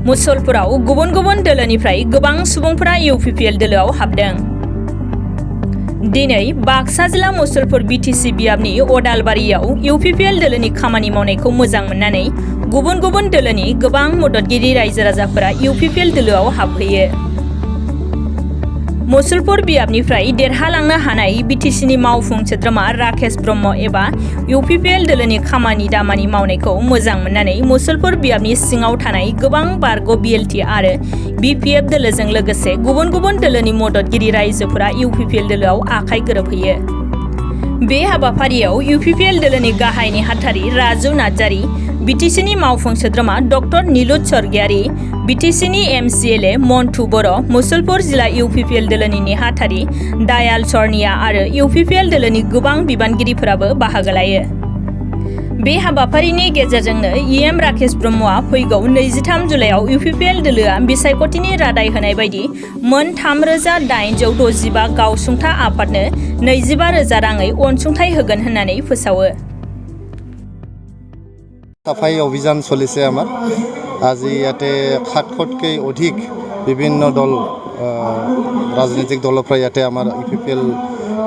मुसलपुराव गुबुन गुबुन दोलोनिफ्राय गोबां सुबुंफोरा इउपिपिएल दोलोआव हाबदों। दिनै बाक्सा जिल्ला मुसलपुर बिटिसि बियाबनि अदालबारियाव इउपिपिएल दोलोनि खामानि मावनायखौ मोजां मोननानै गुबुन गुबुन दोलोनि गोबां मददगिरि रायजो राजाफोरा इउपिपिएल दोलोआव हाबफैयो। मुसलपुर बियाबनिफ्राय देरहालांनो हानाय बिटिसिनि मावफुं सोद्रोमा राकेश ब्रह्म एबा इउपिपिएल दोलोनि खामानि दामानि मावनायखौ मोजां मोननानै मुसलपुर बियाबनि सिङाव थानाय गोबां बारग' बिएलटि आरो बिपिएफ दोलोजों लोगोसे गुबुन गुबुन दोलोनि मददगिरि रायजोफोरा इउपिपिएल दोलोआव आखाइ गोरोबहैयो। बे हाबाफारियाव इउपिपिएल दोलोनि गाहाय नेहाथारि राजु नार्जारी, बिटिसिनि मावफुं सोद्रोमा डक्टर नीलुत स्वर्गियारी, बिटिसिनि एमसिएलए मन्टु बर', मुसलपुर जिल्ला इउपिपिएल दोलोनि नेहाथारि दायाल सर्निया आरो इउपिपिएल दोलोनि गोबां बिबानगिरिफोराबो बाहागो लायो। बे हाबाफारिनि गेजेरजोंनो इएम राकेश ब्रह्मआ फैगौ 23 जुलाइआव इउपिपिएल दोलोआ बिसायख'थिनि रादाय होनाय बायदि मोन 3865 गावसुंथा आफादनो 25,000 राङै अनसुंथाइ होगोन होननानै फोसावो। সাফাই অভিযান চলিছে আমাৰ আজি ইয়াতে 700তকৈ অধিক বিভিন্ন দল ৰাজনৈতিক দলৰ পৰা ইয়াতে আমাৰ ইউপিপিএল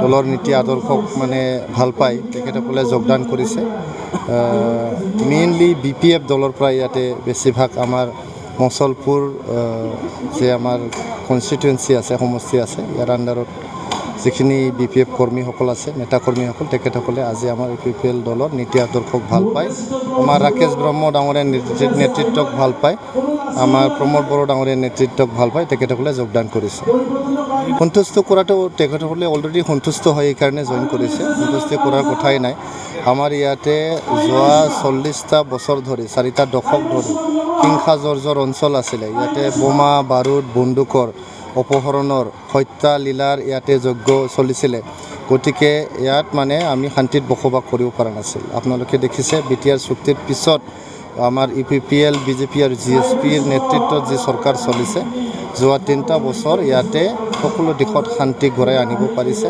দলৰ নীতি আদৰ্শক মানে ভাল পায় তেখেতসকলে যোগদান কৰিছে। মেইনলি বিপিএফ দলৰ পৰা ইয়াতে বেছিভাগ আমাৰ মুছলপুৰ যে আমাৰ কনষ্টিটুৱেঞ্চি আছে সমষ্টি আছে ইয়াৰ আণ্ডাৰত যিখিনি বিপিএফ কৰ্মীসকল আছে নেতা কৰ্মীসকল তেখেতসকলে আজি আমাৰ ইউপিপিএল দলৰ নীতি আদৰ্শক ভাল পায়। আমাৰ ৰাকেশ ব্ৰহ্ম ডাঙৰীয়াৰ নেতৃত্বক ভাল পায়, আমাৰ প্ৰমোদ বড়ো ডাঙৰীয়াৰ নেতৃত্বক ভাল পায়, তেখেতসকলে যোগদান কৰিছে। সন্তুষ্ট কৰাটো তেখেতসকলে অলৰেডি সন্তুষ্ট হয় এইকাৰণে জইন কৰিছে, সন্তুষ্টি কৰাৰ কথাই নাই। আমাৰ ইয়াতে যোৱা 40টা বছৰ ধৰি 4টা দশক ধৰি হিংসা জৰ্জৰ অঞ্চল আছিলে। ইয়াতে বোমা বাৰুদ বন্দুকৰ অপহৰণৰ হত্যা লীলাৰ ইয়াতে যজ্ঞ চলিছিলে। গতিকে ইয়াত মানে আমি শান্তিত বসবাস কৰিব পৰা নাছিল। আপোনালোকে দেখিছে বিটিআৰ চুক্তিৰ পিছত আমাৰ ইউপিপিএল বিজেপি আৰু জিএছপিৰ নেতৃত্বত যি চৰকাৰ চলিছে যোৱা 3টা বছৰ ইয়াতে সকলো দিশত শান্তি ঘূৰাই আনিব পাৰিছে।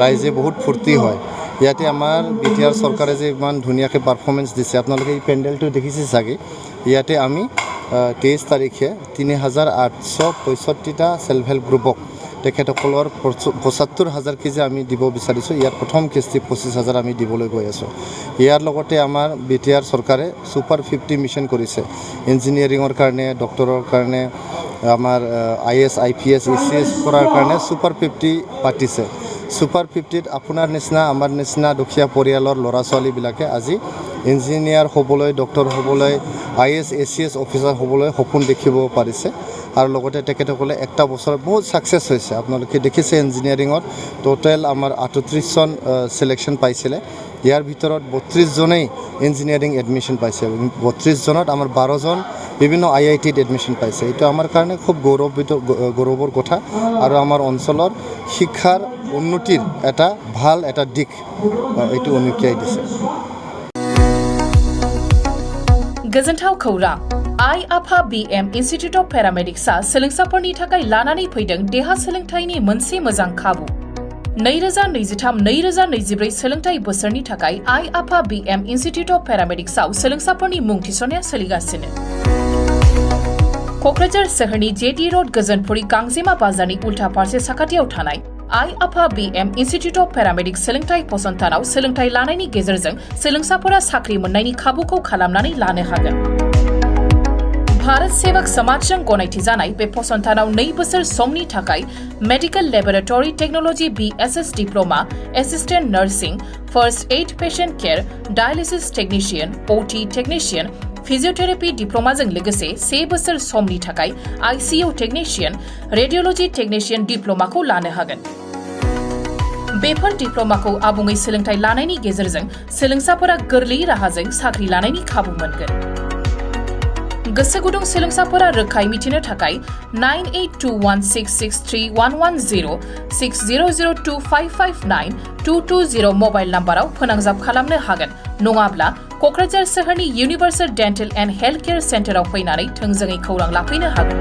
ৰাইজে বহুত ফূৰ্তি হয়। ইয়াতে আমাৰ বিটিআৰ চৰকাৰে যে ইমান ধুনীয়াকৈ পাৰফৰ্মেঞ্চ দিছে আপোনালোকে এই পেণ্ডেলটো দেখিছে চাগে। ইয়াতে আমি 23 তাৰিখে 3865টা সেলফ হেল্প গ্ৰুপক তেখেতসকলৰ 75,000 কেজি আমি দিব বিচাৰিছোঁ। ইয়াৰ প্ৰথম কিস্তি 25,000 আমি দিবলৈ গৈ আছোঁ। ইয়াৰ লগতে আমাৰ বিটিআৰ চৰকাৰে ছুপাৰ 50 মিছন কৰিছে। ইঞ্জিনিয়াৰিঙৰ কাৰণে, ডক্টৰৰ কাৰণে, আমাৰ IAS IPS ECS কৰাৰ কাৰণে ছুপাৰ 50 পাতিছে। ছুপাৰ 50ত আপোনাৰ নিচিনা আমাৰ নিচিনা দুখীয়া পৰিয়ালৰ ল'ৰা ছোৱালীবিলাকে আজি ইঞ্জিনিয়াৰ হ'বলৈ, ডক্টৰ হ'বলৈ, IAS ACS অফিচাৰ হ'বলৈ সপোন দেখিব পাৰিছে। আৰু লগতে তেখেতসকলে একটা বছৰত বহুত ছাকচেছ হৈছে। আপোনালোকে দেখিছে ইঞ্জিনিয়াৰিঙত টোটেল আমাৰ 38জন চিলেকশ্যন পাইছিলে। ইয়াৰ ভিতৰত 32 জনেই ইঞ্জিনিয়াৰিং এডমিশ্যন পাইছে। 32 জনত আমাৰ 12জন বিভিন্ন IITত এডমিশ্যন পাইছে। এইটো আমাৰ কাৰণে খুব গৌৰৱৰ কথা আৰু আমাৰ অঞ্চলৰ শিক্ষাৰ উন্নতিৰ এটা ভাল এটা দিশ এইটো উনুকিয়াই দিছে। गोजोनथाव खौरां आइ-आफा BM इन्स्टिट्युट अफ पेरामेडिक्सआ सोलोंसाफोरनि थाखाय लानानै फैदों देहा सोलोंथायनि मोनसे मोजां खाबु। 2023-2024 सोलोंथाय बोसोरनि थाखाय आइ-आफा BM इन्स्टिट्युट अफ पेरामेडिक्सआव सोलोंसाफोरनि मुं थिसननाया सोलिगासिनो। क'क्राझार सोहोरनि जेडी रोड गोजोनपुरी गांजेमा बाजारनि उल्था फारसे साखाथियाव थानाय आइ-आफा BM इन्स्टिट्युट अफ पेरामेडिक्स सोलोंथाय फसंथानाव सोलोंथाय लानायनि गेजेरजों सोलोंसाफोरा साख्रि मोननायनि खाबुखौ खालामनानै लानो हागोन। भारत सेवक समाजजों गनायथि जानाय बे फसंथानाव 2 बोसोर समनि थाखाय medical laboratory technology BSS diploma, assistant nursing, first aid patient care, dialysis technician, OT technician, physiotherapy डिप्लोमाजों लोगोसे 1 बोसोर समनि थाखाय ICU टेक्निशियन, रेडियोलॉजी टेक्निशियन डिप्लोमाखौ लानो हागोन। बेफोर डिप्लोमाखौ आबुङै सोलोंथाय लानायनि गेजेरजों सोलोंसाफोरा गोरलै राहाजों साख्रि लानायनि खाबु मोनगोन। गोसो गुदुं सोलोंसाफोरा रोखायै मिथिनो थाखाय 9821663110 6002559220 मबाइल नाम्बाराव फोनांजाब खालामनो हागोन। नङाब्ला क'क्राझार सोहोरनि universal dental and health care सेन्टाराव फैनानै थोंजोङै खौरां लाफैनो हागोन।